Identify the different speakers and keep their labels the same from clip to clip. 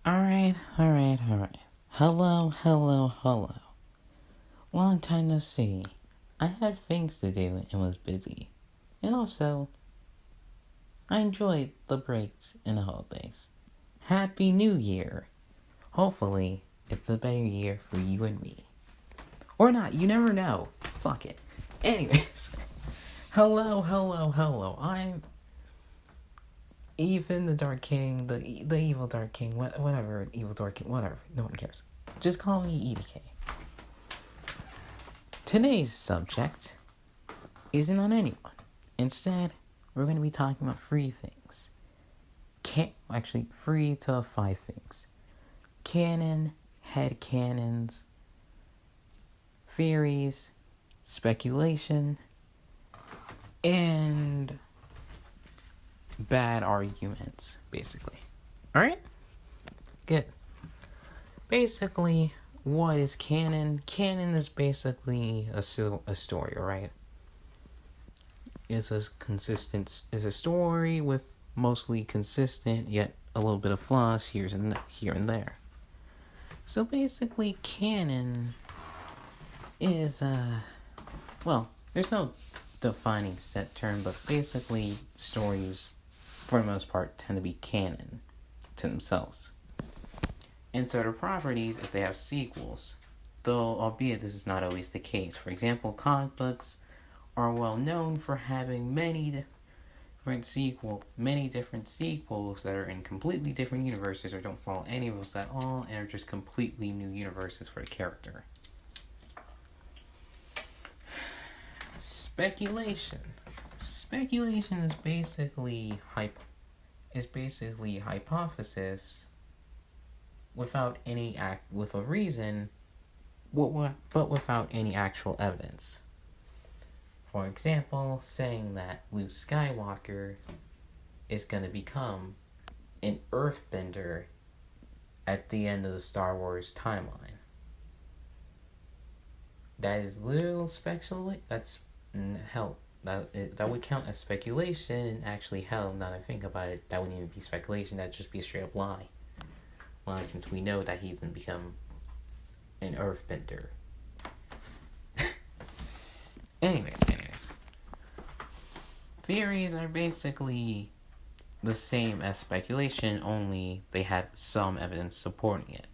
Speaker 1: Alright, alright, alright. Hello, hello, hello. Long time no see. I had things to do and was busy. And also, I enjoyed the breaks and the holidays. Happy New Year! Hopefully, it's a better year for you and me. Or not, you never know. Fuck it. Anyways, hello, hello, hello. I'm even the Dark King, the evil Dark King, whatever, evil Dark King, whatever. No one cares. Just call me EDK. Today's subject isn't on anyone. Instead, we're going to be talking about three things. Actually, 3 to 5 things. Canon, headcanons, theories, speculation, and bad arguments, basically. Alright? Good. Basically, what is canon? Canon is basically a story, right? It's a story with mostly consistent, yet a little bit of flaws here and there. So basically, canon is, there's no defining set term, but basically, stories, for the most part, tend to be canon to themselves. And so their properties, if they have sequels, though albeit this is not always the case. For example, comic books are well known for having many different sequels that are in completely different universes or don't follow any rules at all and are just completely new universes for the character. Speculation is basically hypothesis without any with a reason, but without any actual evidence. For example, saying that Luke Skywalker is going to become an Earthbender at the end of the Star Wars timeline. That is literal speculation. That's hell. That would count as speculation, and actually, hell, now that I think about it, that wouldn't even be speculation. That'd just be a straight up lie. Lie, since we know that he's going to become an Earthbender. Anyways. Theories are basically the same as speculation, only they have some evidence supporting it.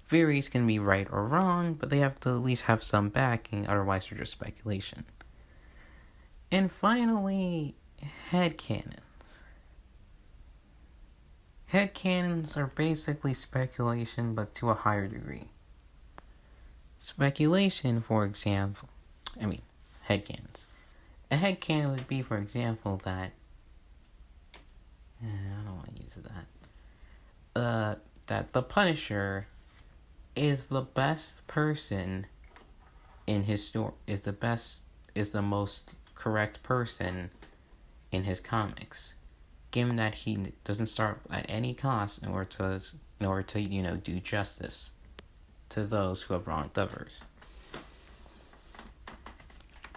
Speaker 1: Theories can be right or wrong, but they have to at least have some backing, otherwise they're just speculation. And finally, headcanons. Headcanons are basically speculation, but to a higher degree. Speculation, for example, headcanons. A headcanon would be, for example, that I don't want to use that. That the Punisher is the best person in his story. Is the most correct person in his comics, given that he doesn't start at any cost in order to do justice to those who have wronged others.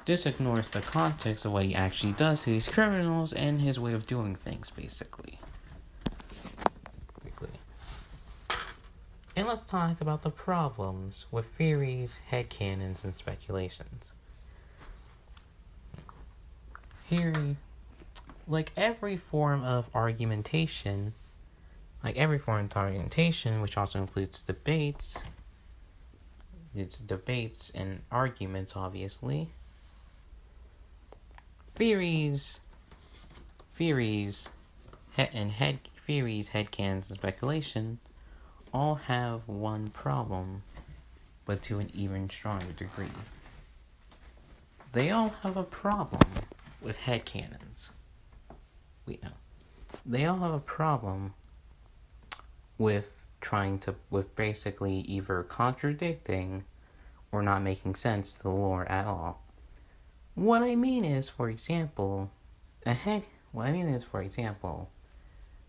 Speaker 1: This ignores the context of what he actually does to these criminals and his way of doing things, basically. Quickly. And let's talk about the problems with theories, headcanons, and speculations. Like every form of argumentation, which also includes debates, it's debates and arguments, obviously. Theories, headcanons, and speculation all have one problem, but to an even stronger degree. They all have a problem with headcanons. They all have a problem with basically either contradicting or not making sense to the lore at all. What I mean is, for example,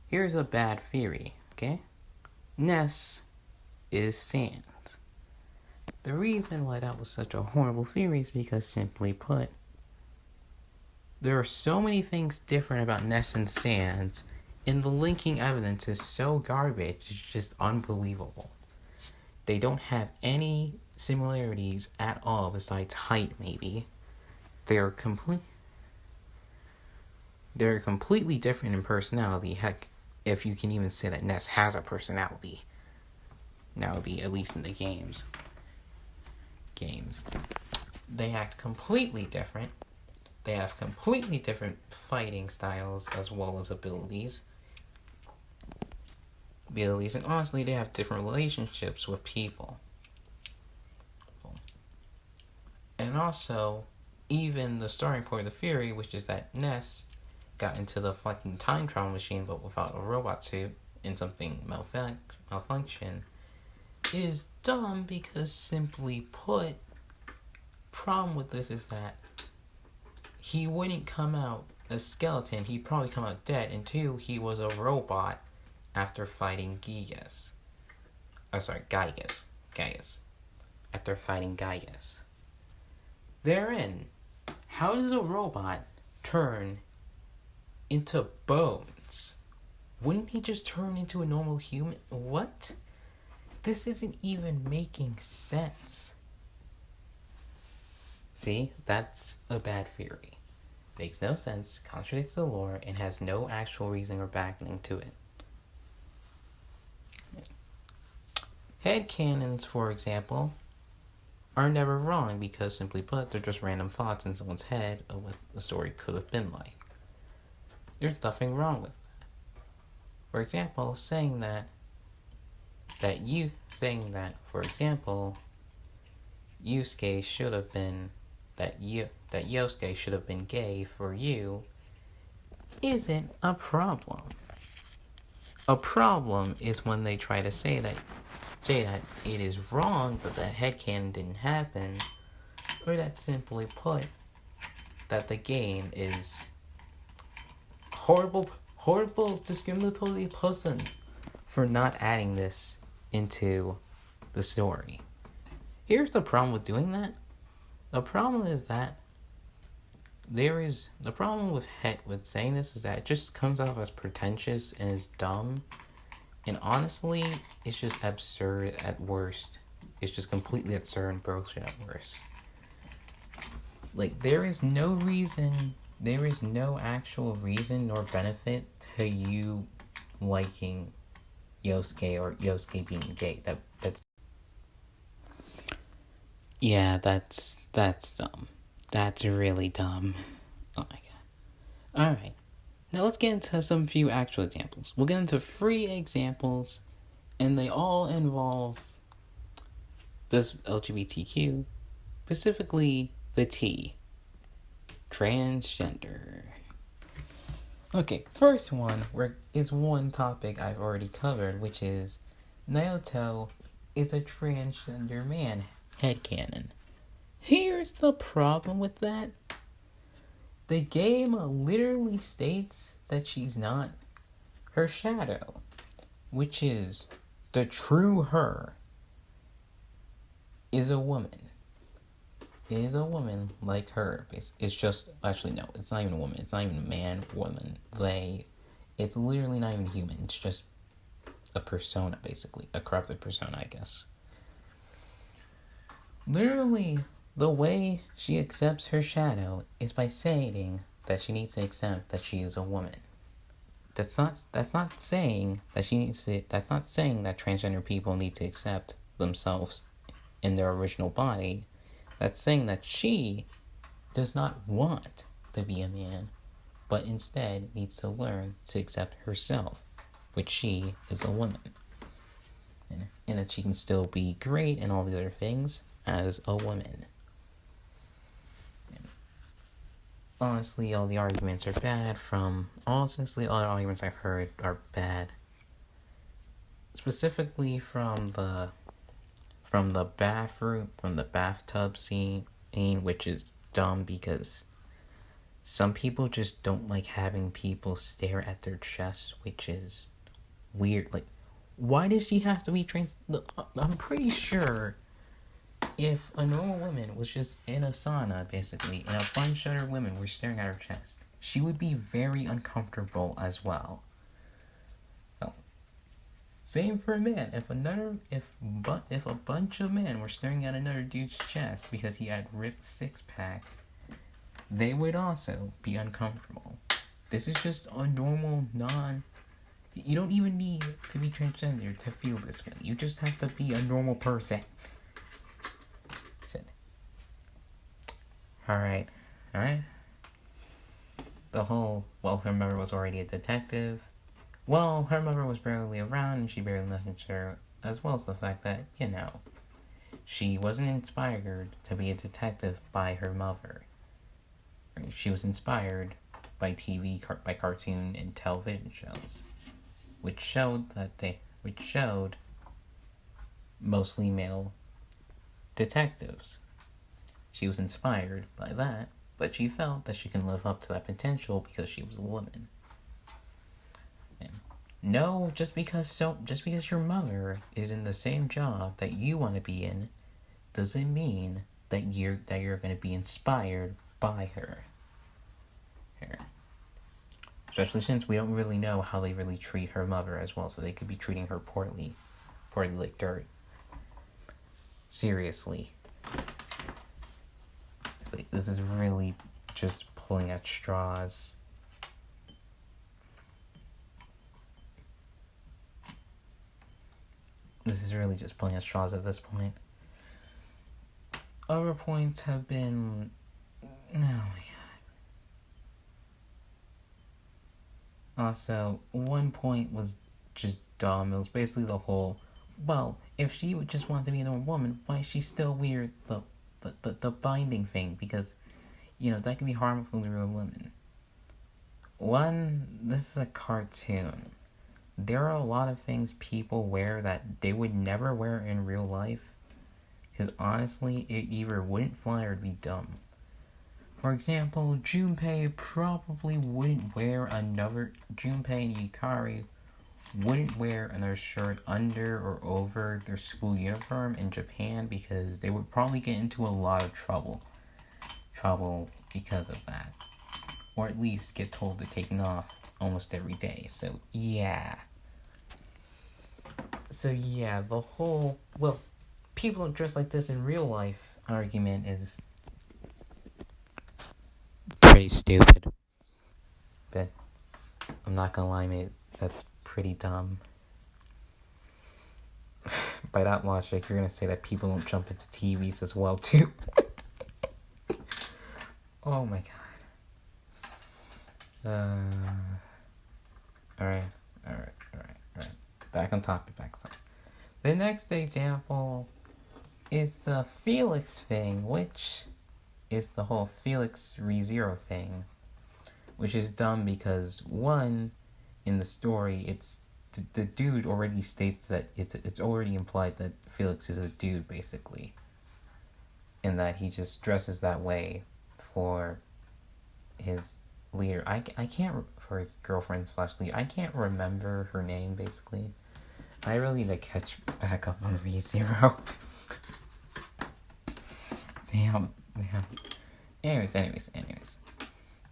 Speaker 1: here's a bad theory, okay? Ness is sand. The reason why that was such a horrible theory is because, simply put, There are so many things different about Ness and Sans, and the linking evidence is so garbage, it's just unbelievable. They don't have any similarities at all besides height, maybe. They're completely different in personality. Heck, if you can even say that Ness has a personality. That would be at least in the games. They act completely different. They have completely different fighting styles as well as abilities. And honestly, they have different relationships with people. And also, even the starting point of the theory, which is that Ness got into the fucking time travel machine but without a robot suit and something malfunction, is dumb because, simply put, problem with this is that he wouldn't come out a skeleton, he'd probably come out dead, and two, he was a robot after fighting Gaius. After fighting Gaius. Therein, how does a robot turn into bones? Wouldn't he just turn into a normal human? What? This isn't even making sense. See, that's a bad theory. Makes no sense, contradicts the lore, and has no actual reason or backing to it. Headcanons, for example, are never wrong because, simply put, they're just random thoughts in someone's head of what the story could have been like. There's nothing wrong with that. For example, saying that, for example, Yusuke should have been that Yosuke should have been gay for you isn't a problem. A problem is when they try to say that it is wrong that the headcanon didn't happen, or that, simply put, that the game is horrible discriminatory person for not adding this into the story. Here's the problem with doing that. The problem is that the problem with saying this is that it just comes off as pretentious and is dumb. And honestly, it's just absurd at worst. It's just completely absurd and bullshit at worst. Like, there is no actual reason nor benefit to you liking Yosuke or Yosuke being gay. That's dumb. That's really dumb. Oh my god. Alright. Now let's get into some few actual examples. We'll get into 3 examples, and they all involve this LGBTQ, specifically the T. Transgender. Okay, first one is one topic I've already covered, which is Naoto is a transgender man. Headcanon. Here's the problem with that. The game literally states that she's not. Her shadow, which is the true her, is a woman. Is a woman like her. It's just, actually no, it's not even a woman. It's not even a man, woman, they. It's literally not even human. It's just a persona, basically. A corrupted persona, I guess. Literally, the way she accepts her shadow is by saying that she needs to accept that she is a woman. That's not saying that that's not saying that transgender people need to accept themselves in their original body. That's saying that she does not want to be a man, but instead needs to learn to accept herself, which she is a woman. And that she can still be great and all the other things as a woman. Honestly, all the arguments are bad all the arguments I've heard are bad. Specifically from the bathtub scene, which is dumb because some people just don't like having people stare at their chest, which is weird. Like, why does she have to be trained? I'm pretty sure if a normal woman was just in a sauna, basically, and a bunch of other women were staring at her chest, she would be very uncomfortable as well. Oh. Same for a man. If a bunch of men were staring at another dude's chest because he had ripped six packs, they would also be uncomfortable. This is just a normal you don't even need to be transgender to feel this way. You just have to be a normal person. Alright. The whole, her mother was already a detective. Well, her mother was barely around and she barely listened to her, as well as the fact that, she wasn't inspired to be a detective by her mother. She was inspired by by cartoon and television shows, which showed mostly male detectives. She was inspired by that, but she felt that she can live up to that potential because she was a woman. And no, just because your mother is in the same job that you want to be in, doesn't mean that you're going to be inspired by her. Especially since we don't really know how they really treat her mother as well, so they could be treating her poorly like dirt. Seriously. It's like, this is really just pulling at straws. This is really just pulling at straws at this point. Other points have been... Oh my god. Also, one point was just dumb. It was basically the whole, if she would just want to be a normal woman, why is she still weird the binding thing? Because, that can be harmful to real women. One, this is a cartoon. There are a lot of things people wear that they would never wear in real life. Because honestly, it either wouldn't fly or it'd be dumb. For example, Junpei probably wouldn't wear Junpei and Yukari wouldn't wear another shirt under or over their school uniform in Japan because they would probably get into a lot of trouble because of that. Or at least get told to take it off almost every day. So yeah, the whole, people don't dress like this in real life argument is pretty stupid. But I'm not gonna lie, mate, that's pretty dumb. By that logic, you're gonna say that people don't jump into TVs as well, too. Oh my god. Alright. Back on topic. The next example is the Felix thing, which is the whole Felix ReZero thing. Which is dumb because, one, in the story, it's the dude already states that it's already implied that Felix is a dude, basically. And that he just dresses that way for his leader. I can't, for his girlfriend / leader. I can't remember her name, basically. I really need to catch back up on ReZero. Damn. Anyways.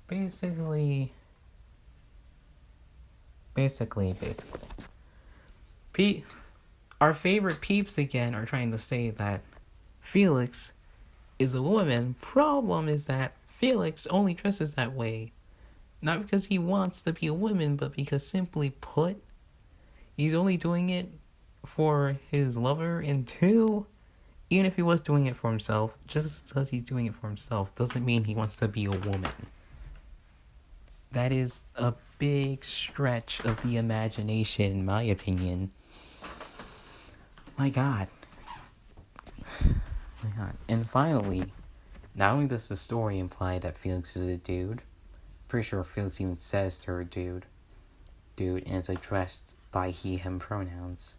Speaker 1: Basically. Our favorite peeps again are trying to say that Felix is a woman. Problem is that Felix only dresses that way. Not because he wants to be a woman, but because simply put, he's only doing it for his lover, and two, even if he was doing it for himself, just because he's doing it for himself doesn't mean he wants to be a woman. That is a big stretch of the imagination, in my opinion. My god. And finally, not only does the story imply that Felix is a dude, pretty sure Felix even says to her dude, and is addressed by he, him pronouns,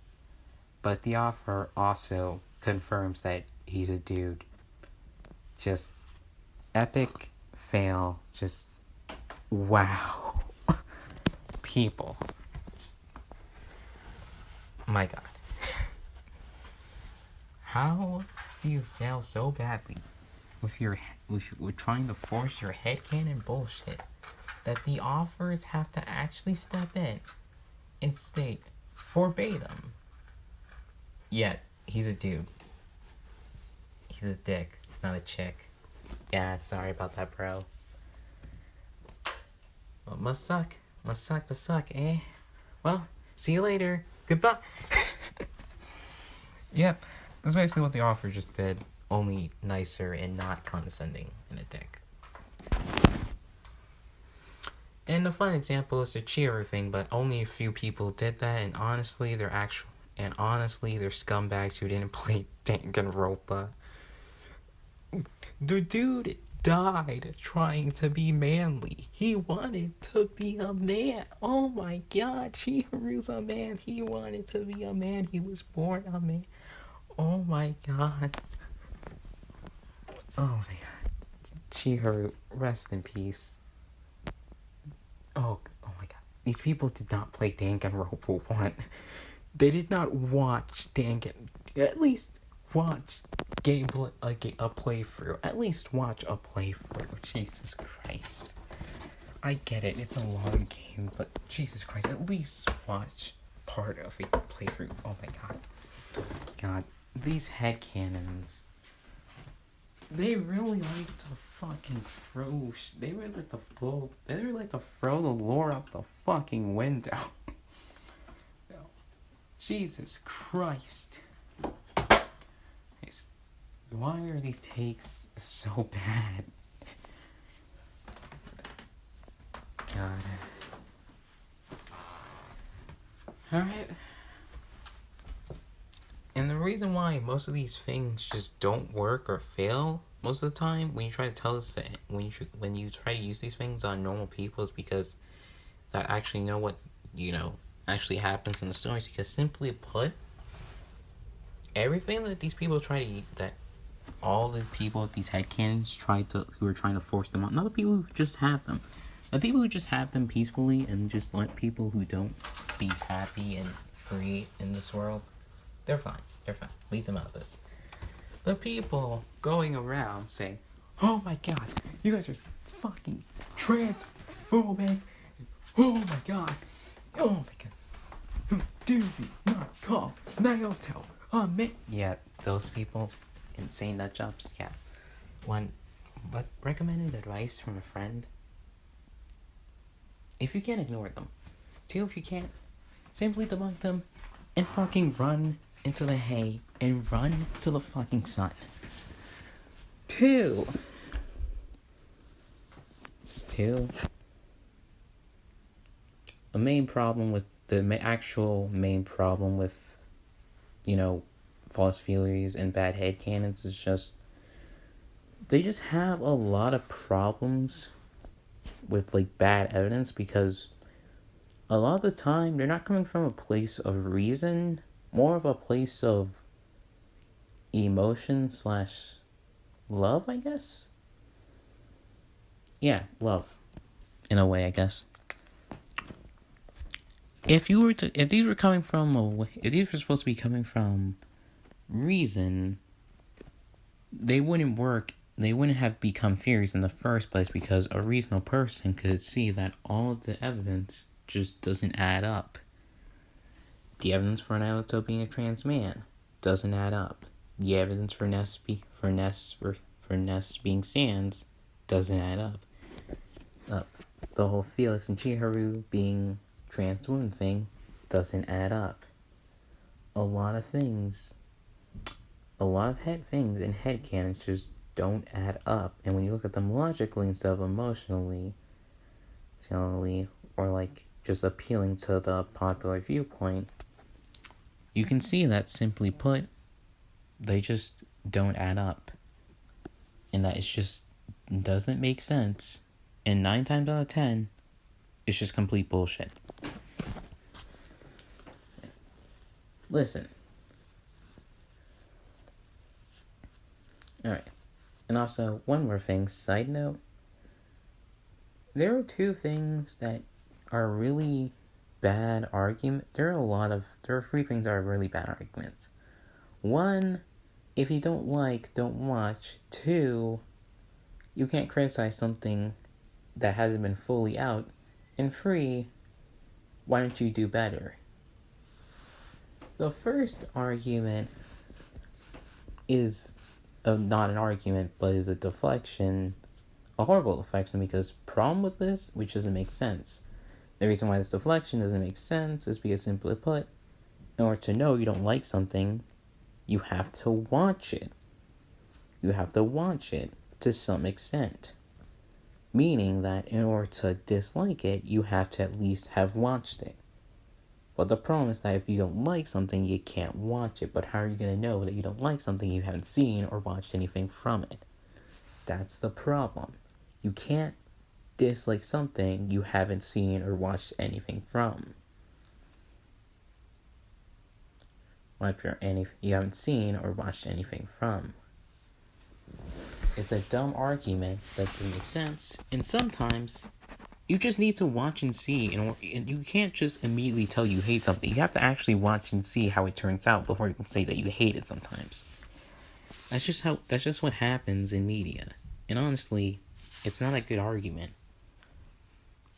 Speaker 1: but the author also confirms that he's a dude. Just epic fail. Just wow. People. My god. How see you fail so badly with trying to force your headcanon bullshit that the authors have to actually step in and state verbatim. Yet, he's a dude. He's a dick, not a chick. Yeah, sorry about that, bro. Well, must suck. Must suck to suck, eh? Well, see you later. Goodbye. Yep, that's basically what the author just did. Only nicer and not condescending in a dick. And the fun example is the cheerer thing, but only a few people did that, and honestly, they're scumbags who didn't play Danganronpa. The dude died trying to be manly. He wanted to be a man. Oh my god, Chihiru's a man. He wanted to be a man. He was born a man. Oh my god. Oh my god. Chihiru, rest in peace. Oh my god. These people did not play Danganronpa 1. They did not watch at least watch gameplay, a playthrough. At least watch a playthrough. Jesus Christ. I get it, it's a long game, but Jesus Christ, at least watch part of a playthrough. Oh my god. God, these headcanons. They really like to fucking throw. They really like to throw the lore out the fucking window. No. Jesus Christ. Why are these takes so bad? God. Alright. And the reason why most of these things just don't work or fail most of the time when you try to tell us that when you try to use these things on normal people is because that actually know what actually happens in the stories. Because simply put, everything that these people all the people with these headcanons who are trying to force them on, not the people who just have them. The people who just have them peacefully and just let people who don't be happy and free in this world, they're fine. Leave them out of this. The people going around saying, oh my god, you guys are fucking transphobic. Oh my god. How dare you not call Naoto a man? Yeah, those people, insane nut jobs, yeah. One, but recommended advice from a friend. If you can't ignore them. Two, if you can't, simply debunk them and fucking run into the hay and run to the fucking sun. Two. The main problem with false theories and bad headcanons is just they just have a lot of problems with bad evidence, because a lot of the time they're not coming from a place of reason, more of a place of emotion / love, I guess. Yeah, love, in a way, I guess. If these were supposed to be coming from reason, they wouldn't work. They wouldn't have become theories in the first place, because a reasonable person could see that all of the evidence just doesn't add up. The evidence for Naruto being a trans man doesn't add up. The evidence for Ness being Sans doesn't add up. The whole Felix and Chihiru being trans woman thing doesn't add up. A lot of things and headcanons just don't add up. And when you look at them logically instead of emotionally, or just appealing to the popular viewpoint, you can see that, simply put, they just don't add up. And that it just doesn't make sense. And 9 times out of 10, it's just complete bullshit. Listen. Alright. And also, one more thing, side note. There are 2 things that are really bad argument. There are 3 things that are really bad arguments. One if you don't like, don't watch. 2, you can't criticize something that hasn't been fully out. And 3, why don't you do better? The first argument is not an argument, but is a deflection, a horrible deflection, because problem with this, which doesn't make sense. The reason why this deflection doesn't make sense is because, simply put, in order to know you don't like something, you have to watch it. You have to watch it to some extent. Meaning that in order to dislike it, you have to at least have watched it. But the problem is that if you don't like something, you can't watch it. But how are you going to know that you don't like something you haven't seen or watched anything from it? That's the problem. You can't dislike something you haven't seen or watched anything from. You haven't seen or watched anything from. It's a dumb argument that doesn't make sense, and sometimes you just need to watch and see, and you can't just immediately tell you hate something. You have to actually watch and see how it turns out before you can say that you hate it sometimes. That's just what happens in media. And honestly, it's not a good argument.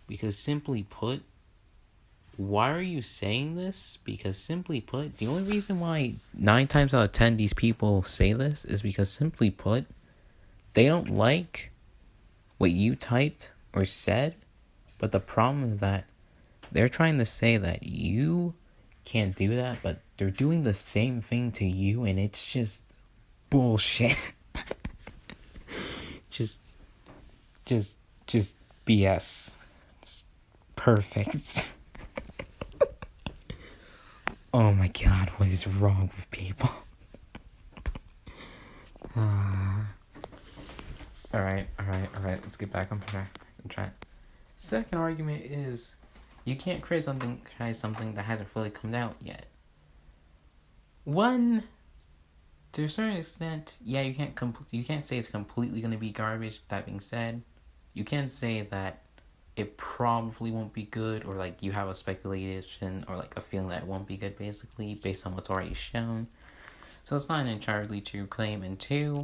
Speaker 1: Because simply put, why are you saying this? Because simply put, the only reason why 9 times out of 10 these people say this is because, simply put, they don't like what you typed or said. But the problem is that they're trying to say that you can't do that, but they're doing the same thing to you, and it's just bullshit. just BS. Just perfect. Oh my god, what is wrong with people? Alright, let's get back on track. Second argument is, you can't criticize something that hasn't fully come out yet. One, to a certain extent, yeah, you can't say it's completely going to be garbage. That being said, you can say that it probably won't be good, or like you have a speculation or like a feeling that it won't be good, basically, based on what's already shown. So it's not an entirely true claim. And 2,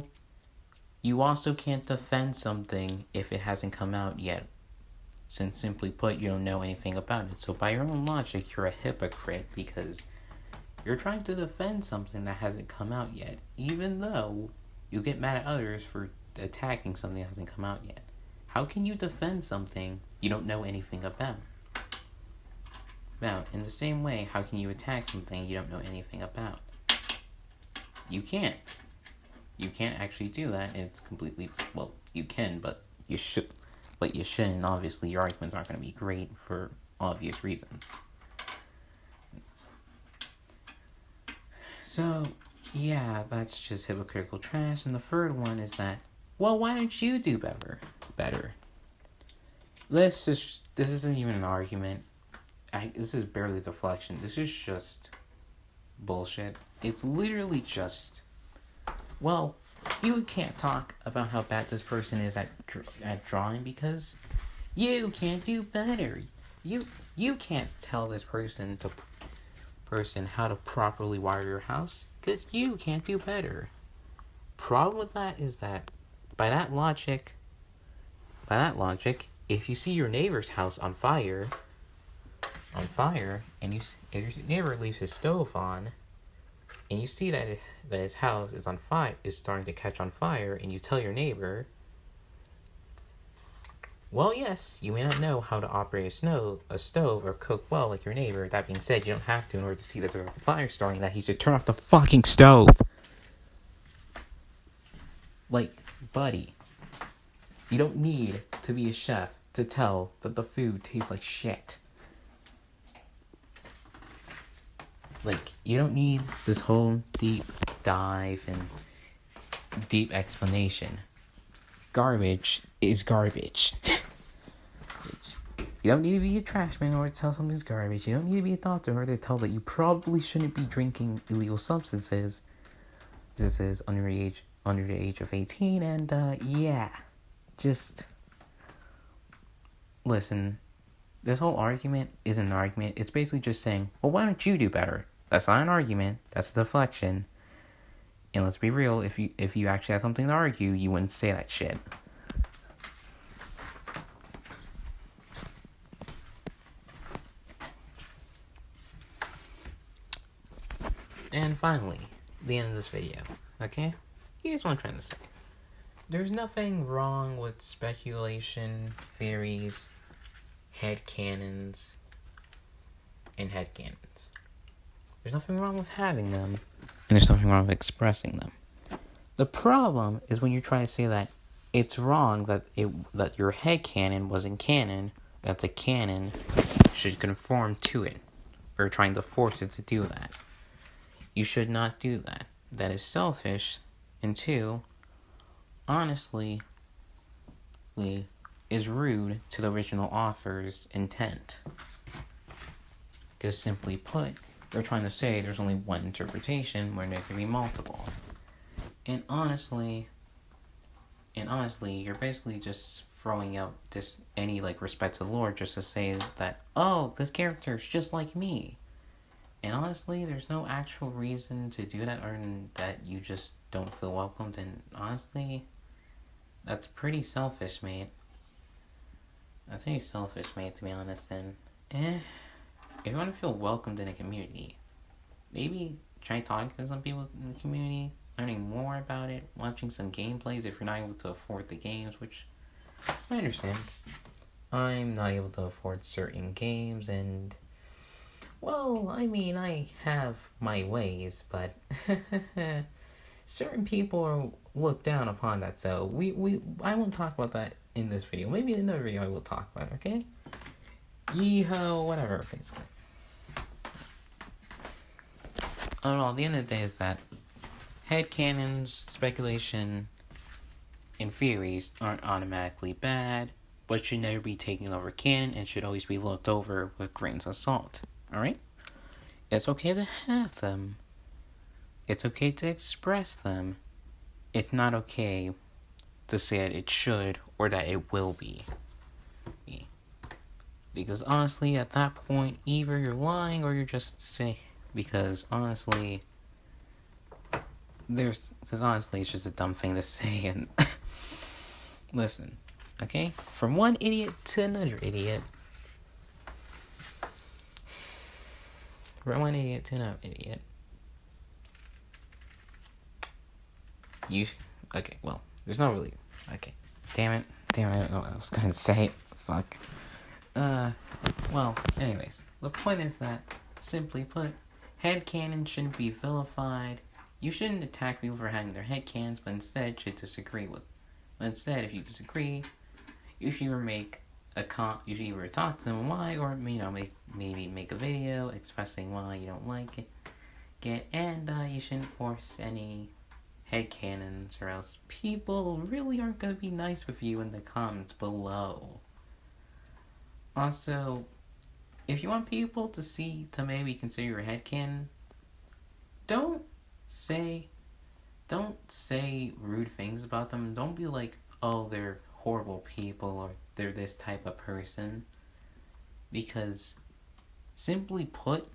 Speaker 1: you also can't defend something if it hasn't come out yet, since, simply put, you don't know anything about it. So by your own logic, you're a hypocrite, because you're trying to defend something that hasn't come out yet, even though you get mad at others for attacking something that hasn't come out yet. How can you defend something you don't know anything about? Now, in the same way, how can you attack something you don't know anything about? You can't. You can't actually do that, and it's completely, well, you can, but you should. But you shouldn't. Obviously, your arguments aren't going to be great for obvious reasons. So, yeah, that's just hypocritical trash. And the third one is that, well, why don't you do better? This isn't even an argument. This is barely deflection. This is just bullshit. It's literally just, well, you can't talk about how bad this person is at drawing because you can't do better. You can't tell this person how to properly wire your house because you can't do better. Problem with that is that by that logic, if you see your neighbor's house on fire, and if your neighbor leaves his stove on, and you see that his house is on fire, is starting to catch on fire, and you tell your neighbor, well, yes, you may not know how to operate a stove or cook well like your neighbor. That being said, you don't have to in order to see that there's a fire starting, that he should turn off the fucking stove. Like, buddy, you don't need to be a chef to tell that the food tastes like shit. Like, you don't need this whole deep dive and deep explanation. Garbage is garbage. You don't need to be a trash man in order to tell something's garbage. You don't need to be a doctor in order to tell that you probably shouldn't be drinking illegal substances. This is under the age of 18, and yeah. Just listen. This whole argument isn't an argument. It's basically just saying, well, why don't you do better? That's not an argument. That's a deflection. And let's be real, if you actually had something to argue, you wouldn't say that shit. And finally, the end of this video, okay? Here's what I'm trying to say. There's nothing wrong with speculation, theories, headcanons, and headcanons. There's nothing wrong with having them, and there's nothing wrong with expressing them. The problem is when you try to say that it's wrong that your headcanon wasn't canon, that the canon should conform to it, or trying to force it to do that. You should not do that. That is selfish, and two, honestly, is rude to the original author's intent. Because simply put, they're trying to say there's only one interpretation where there can be multiple. And honestly, you're basically just throwing out any respect to the Lord just to say that, oh, this character is just like me. And honestly, there's no actual reason to do that, or that you just don't feel welcomed. And honestly, that's pretty selfish, mate. That's pretty selfish, mate, to be honest. And if you want to feel welcomed in a community, maybe try talking to some people in the community, learning more about it, watching some gameplays if you're not able to afford the games, which I understand. I'm not able to afford certain games, and well, I mean, I have my ways, but certain people look down upon that, so I won't talk about that in this video. Maybe in another video I will talk about it, okay? Yee-ho, whatever, basically. Overall, at the end of the day is that headcanons, speculation, and theories aren't automatically bad, but should never be taken over canon and should always be looked over with grains of salt. Alright? It's okay to have them. It's okay to express them. It's not okay to say that it should or that it will be. Because honestly, at that point, either you're lying or you're just saying. Because honestly, it's just a dumb thing to say. And listen, okay? From one idiot to another idiot. From one idiot to another idiot. Okay, well, there's not really. Okay, damn it, I don't know what I was gonna say. Fuck. Well, anyways, the point is that, simply put, headcanon shouldn't be vilified. You shouldn't attack people for having their headcanons, but instead should disagree with. But instead, if you disagree, you should either talk to them why, or maybe make a video expressing why you don't like it. And you shouldn't force any headcanons, or else people really aren't gonna be nice with you in the comments below. Also, if you want people to maybe consider your headcanon, don't say rude things about them. Don't be like, oh, they're horrible people, or they're this type of person. Because, simply put,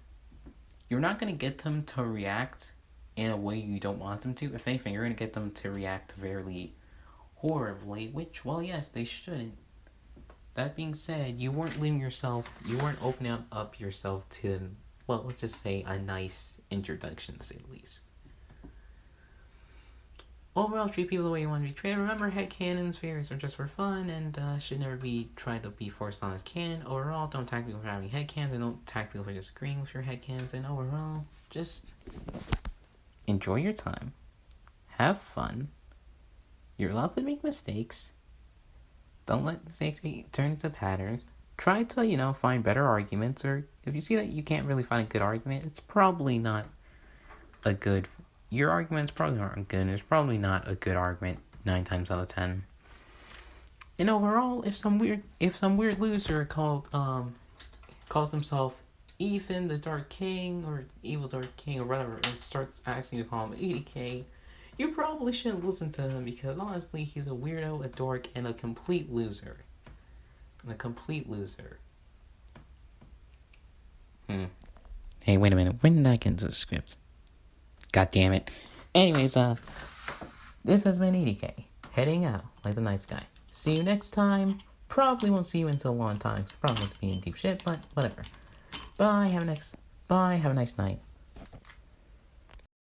Speaker 1: you're not going to get them to react in a way you don't want them to. If anything, you're going to get them to react very horribly, which, well, yes, they shouldn't. That being said, you weren't opening up yourself to, well, let's just say a nice introduction, to say the least. Overall, treat people the way you want to be treated. Remember, headcanons, theories are just for fun, and should never be tried to be forced on as canon. Overall, don't attack people for having headcanons, and don't attack people for disagreeing with your headcanons. And overall, just enjoy your time. Have fun. You're allowed to make mistakes. Don't let mistakes turn into patterns. Try to, find better arguments, or if you see that you can't really find a good argument, it's probably not a good... Your arguments probably aren't good. There's probably not a good argument 9 times out of 10. And overall, if some weird loser calls himself Ethan the Dark King, or Evil Dark King, or whatever, and starts asking you to call him 80K, you probably shouldn't listen to him, because honestly, he's a weirdo, a dork, and a complete loser. Hey, wait a minute. When did I get into the script? God damn it. Anyways, this has been EDK, heading out like the nice guy. See you next time. Probably won't see you until a long time, so probably won't be in deep shit, but whatever. Bye, have a nice night.